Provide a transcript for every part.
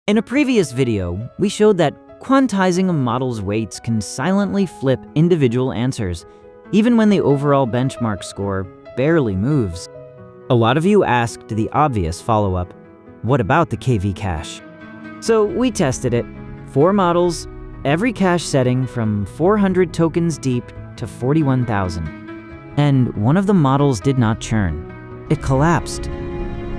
In a previous video, we showed that quantizing a model's weights can silently flip individual answers, even when the overall benchmark score barely moves. A lot of you asked the obvious follow-up, what about the KV cache? So we tested it. 4 models, every cache setting from 400 tokens deep to 41,000. And one of the models did not churn. It collapsed.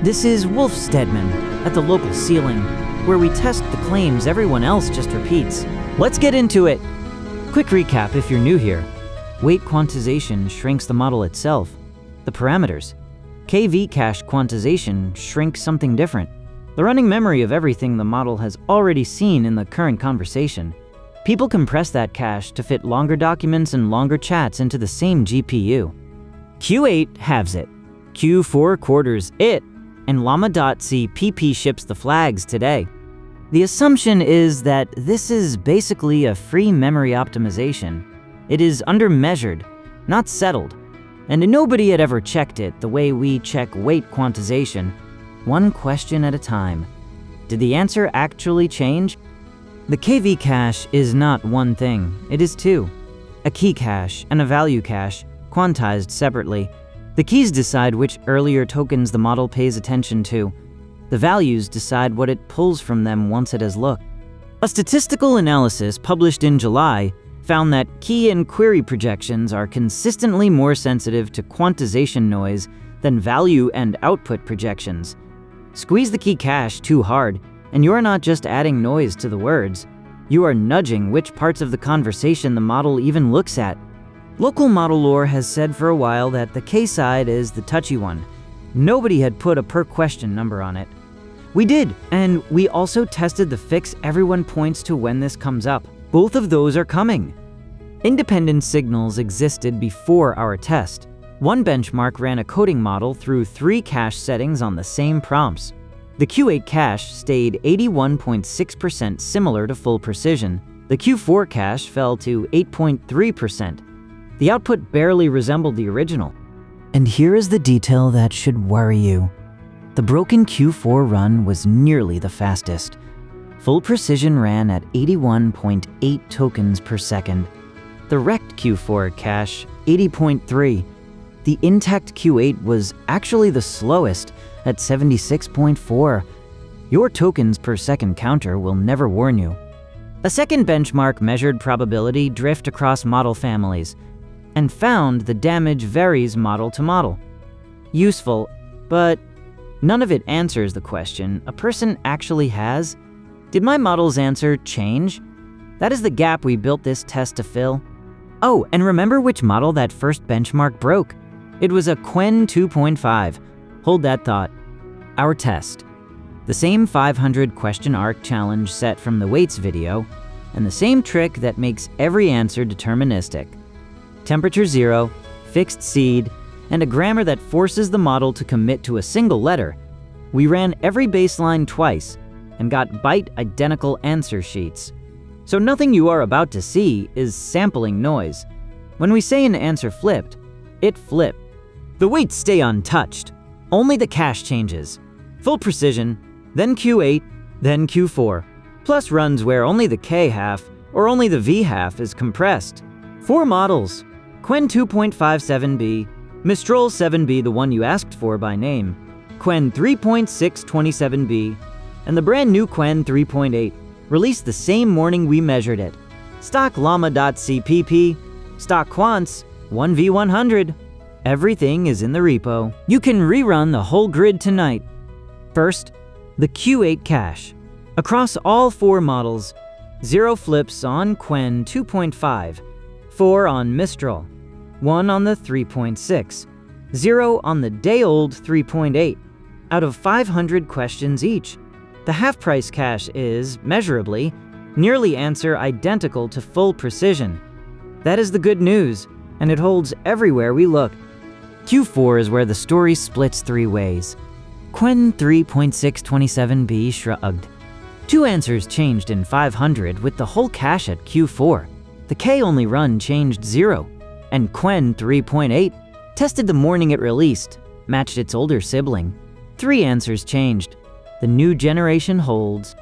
This is Wolf Stedman at the local ceiling, where we test the claims everyone else just repeats. Let's get into it. Quick recap if you're new here. Weight quantization shrinks the model itself, the parameters. KV cache quantization shrinks something different, the running memory of everything the model has already seen in the current conversation. People compress that cache to fit longer documents and longer chats into the same GPU. Q8 halves it, Q4 quarters it, and llama.cpp ships the flags today. The assumption is that this is basically a free memory optimization. It is undermeasured, not settled, and nobody had ever checked it the way we check weight quantization, one question at a time. Did the answer actually change? The KV cache is not one thing, it is two. A key cache and a value cache, quantized separately. The keys decide which earlier tokens the model pays attention to. The values decide what it pulls from them once it has looked. A statistical analysis published in July found that key and query projections are consistently more sensitive to quantization noise than value and output projections. Squeeze the key cache too hard, and you're not just adding noise to the words, you are nudging which parts of the conversation the model even looks at. Local model lore has said for a while that the K side is the touchy one. Nobody had put a per question number on it. We did, and we also tested the fix everyone points to when this comes up. Both of those are coming. Independent signals existed before our test. One benchmark ran a coding model through 3 cache settings on the same prompts. The Q8 cache stayed 81.6% similar to full precision. The Q4 cache fell to 8.3%. The output barely resembled the original. And here is the detail that should worry you. The broken Q4 run was nearly the fastest. Full precision ran at 81.8 tokens per second. The wrecked Q4 cache, 80.3. The intact Q8 was actually the slowest at 76.4. Your tokens per second counter will never warn you. A second benchmark measured probability drift across model families and found the damage varies model to model. Useful, but none of it answers the question a person actually has. Did my model's answer change? That is the gap we built this test to fill. Oh, and remember which model that first benchmark broke? It was a Qwen 2.5. Hold that thought. Our test. The same 500 question arc challenge set from the weights video, and the same trick that makes every answer deterministic. Temperature 0, fixed seed, and a grammar that forces the model to commit to a single letter. We ran every baseline twice and got byte-identical answer sheets. So nothing you are about to see is sampling noise. When we say an answer flipped, it flipped. The weights stay untouched. Only the cache changes. Full precision, then Q8, then Q4. Plus runs where only the K half or only the V half is compressed. 4 models. Qwen 2.57b, Mistral 7b, the one you asked for by name, Qwen 3.627b, and the brand new Qwen 3.8, released the same morning we measured it. Stock llama.cpp, stock quants, 1v100. Everything is in the repo. You can rerun the whole grid tonight. First, the Q8 cache. Across all 4 models, 0 flips on Qwen 2.5, 4 on Mistral, 1 on the 3.6, 0 on the day-old 3.8, out of 500 questions each. The half-price cache is, measurably, nearly answer identical to full precision. That is the good news, and it holds everywhere we look. Q4 is where the story splits 3 ways. Qwen 3.627b shrugged. 2 answers changed in 500 with the whole cache at Q4. The K-only run changed 0, and Qwen 3.8 tested the morning it released, matched its older sibling. 3 answers changed. The new generation holds.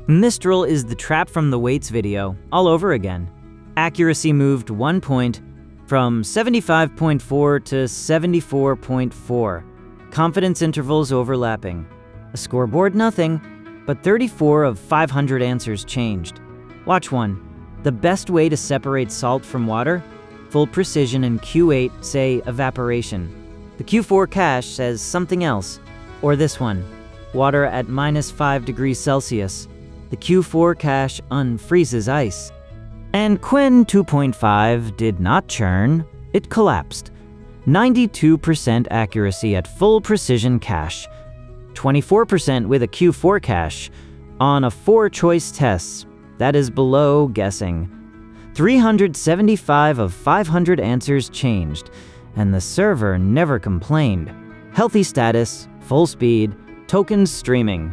Mistral is the trap from the weights video all over again. Accuracy moved 1 point from 75.4 to 74.4. Confidence intervals overlapping. A scoreboard, nothing, but 34 of 500 answers changed. Watch one. The best way to separate salt from water? Full precision, and Q8 say evaporation. The Q4 cache says something else. Or this one, water at -5 degrees Celsius. The Q4 cache unfreezes ice. And Quen 2.5 did not churn, it collapsed. 92% accuracy at full precision cache. 24% with a Q4 cache on a 4-choice test. That is below guessing. 375 of 500 answers changed, and the server never complained. Healthy status, full speed, tokens streaming.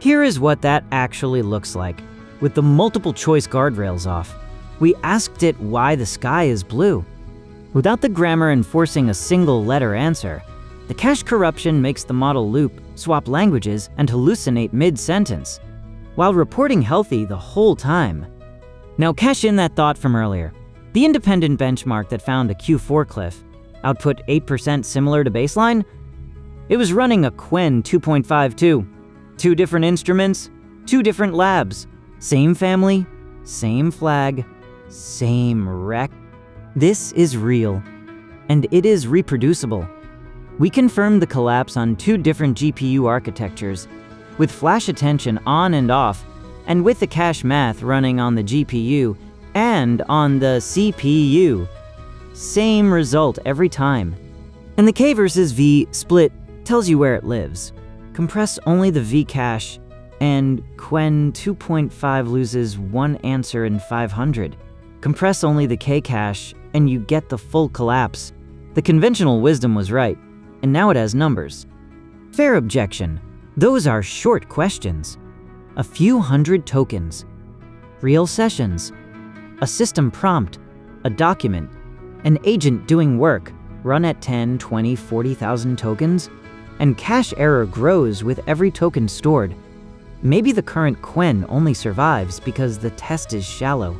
Here is what that actually looks like, with the multiple choice guardrails off. We asked it why the sky is blue. Without the grammar enforcing a single letter answer, the cache corruption makes the model loop, swap languages, and hallucinate mid-sentence, while reporting healthy the whole time. Now cache in that thought from earlier. The independent benchmark that found a Q4 cliff, output 8% similar to baseline? It was running a Quen 2.5 too. 2 different instruments, 2 different labs, same family, same flag, same rec. This is real, and it is reproducible. We confirmed the collapse on 2 different GPU architectures, with flash attention on and off, and with the cache math running on the GPU and on the CPU. Same result every time. And the K versus V split tells you where it lives. Compress only the V cache, and Quen 2.5 loses 1 answer in 500. Compress only the K cache, and you get the full collapse. The conventional wisdom was right, and now it has numbers. Fair objection. Those are short questions. A few hundred tokens. Real sessions. A system prompt. A document. An agent doing work. Run at 10, 20, 40,000 tokens. And cache error grows with every token stored. Maybe the current Quen only survives because the test is shallow.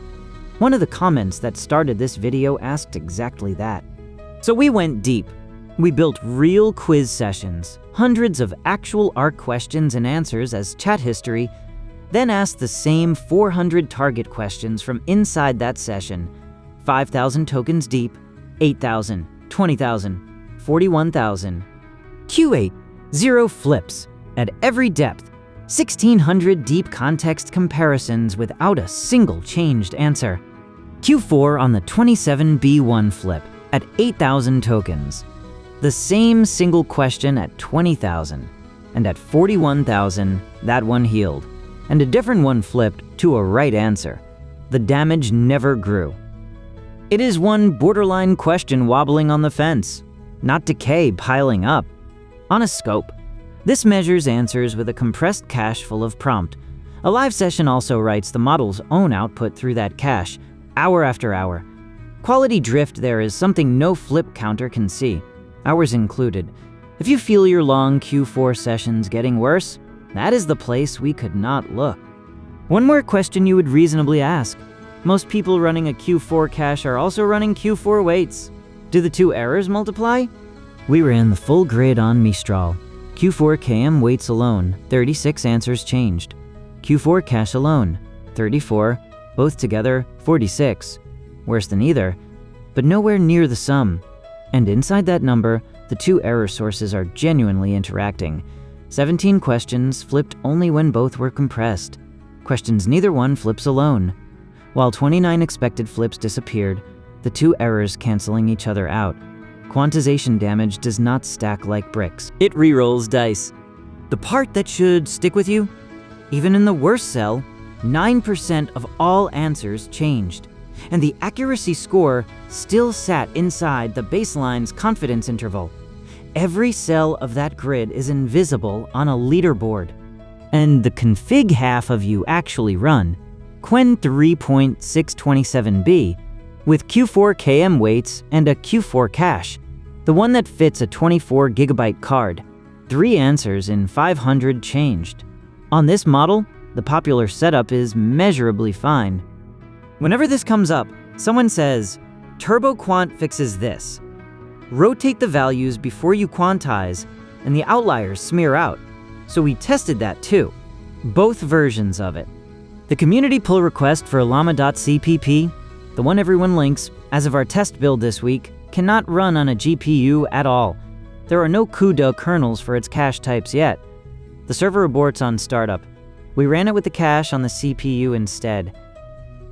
One of the comments that started this video asked exactly that. So we went deep. We built real quiz sessions, hundreds of actual ARC questions and answers as chat history, then asked the same 400 target questions from inside that session, 5,000 tokens deep, 8,000, 20,000, 41,000. Q8, 0 flips at every depth, 1,600 deep context comparisons without a single changed answer. Q4 on the 27B1 flip at 8,000 tokens. The same single question at 20,000, and at 41,000, that one healed, and a different one flipped to a right answer. The damage never grew. It is one borderline question wobbling on the fence, not decay piling up. On a scope, this measures answers with a compressed cache full of prompt. A live session also writes the model's own output through that cache, hour after hour. Quality drift there is something no flip counter can see, ours included. If you feel your long Q4 sessions getting worse, that is the place we could not look. One more question you would reasonably ask. Most people running a Q4 cache are also running Q4 weights. Do the 2 errors multiply? We ran the full grid on Mistral. Q4 KM weights alone, 36 answers changed. Q4 cache alone, 34, both together, 46. Worse than either, but nowhere near the sum. And inside that number, the 2 error sources are genuinely interacting. 17 questions flipped only when both were compressed. Questions neither one flips alone. While 29 expected flips disappeared, the 2 errors canceling each other out. Quantization damage does not stack like bricks. It re-rolls dice. The part that should stick with you? Even in the worst cell, 9% of all answers changed, and the accuracy score still sat inside the baseline's confidence interval. Every cell of that grid is invisible on a leaderboard. And the config half of you actually run Quen 3.627b with Q4 KM weights and a Q4 cache, the one that fits a 24 gigabyte card. 3 answers in 500 changed. On this model, the popular setup is measurably fine. Whenever this comes up, someone says, TurboQuant fixes this. Rotate the values before you quantize, and the outliers smear out. So we tested that too. Both versions of it. The community pull request for llama.cpp, the one everyone links, as of our test build this week, cannot run on a GPU at all. There are no CUDA kernels for its cache types yet. The server aborts on startup. We ran it with the cache on the CPU instead.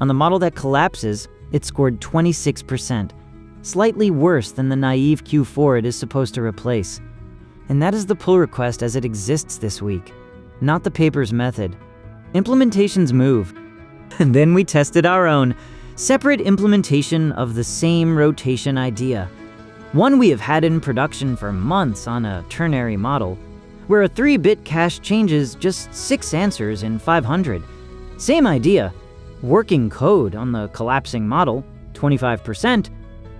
On the model that collapses, it scored 26%, slightly worse than the naive Q4 it is supposed to replace. And that is the pull request as it exists this week, not the paper's method. Implementations move. And then we tested our own, separate implementation of the same rotation idea. One we have had in production for months on a ternary model, where a 3-bit cache changes just 6 answers in 500. Same idea. Working code on the collapsing model, 25%,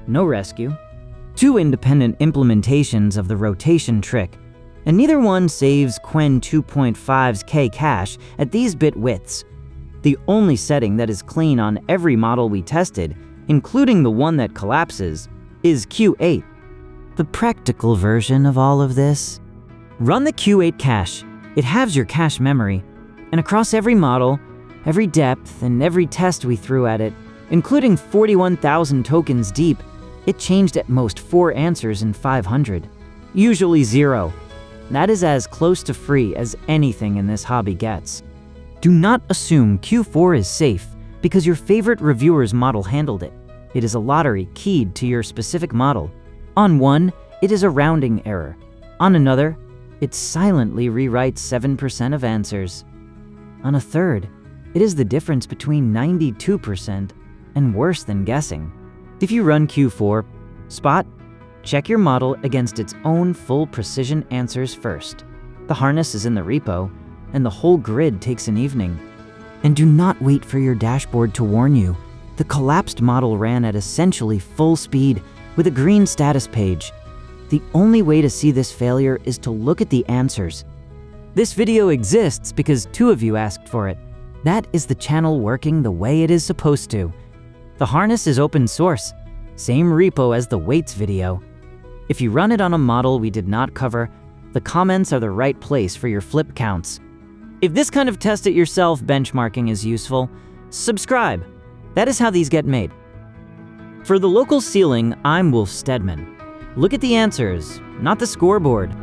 no rescue. 2 independent implementations of the rotation trick, and neither one saves Qwen 2.5's K cache at these bit widths. The only setting that is clean on every model we tested, including the one that collapses, is Q8. The practical version of all of this? Run the Q8 cache. It halves your cache memory, and across every model, every depth, and every test we threw at it, including 41,000 tokens deep, it changed at most 4 answers in 500. Usually 0. That is as close to free as anything in this hobby gets. Do not assume Q4 is safe because your favorite reviewer's model handled it. It is a lottery keyed to your specific model. On one, it is a rounding error. On another, it silently rewrites 7% of answers. On a third, it is the difference between 92% and worse than guessing. If you run Q4, check your model against its own full precision answers first. The harness is in the repo, and the whole grid takes an evening. And do not wait for your dashboard to warn you. The collapsed model ran at essentially full speed with a green status page. The only way to see this failure is to look at the answers. This video exists because 2 of you asked for it. That is the channel working the way it is supposed to. The harness is open source, same repo as the weights video. If you run it on a model we did not cover, the comments are the right place for your flip counts. If this kind of test it yourself benchmarking is useful, subscribe. That is how these get made. For the local ceiling, I'm Wolf Stedman. Look at the answers, not the scoreboard.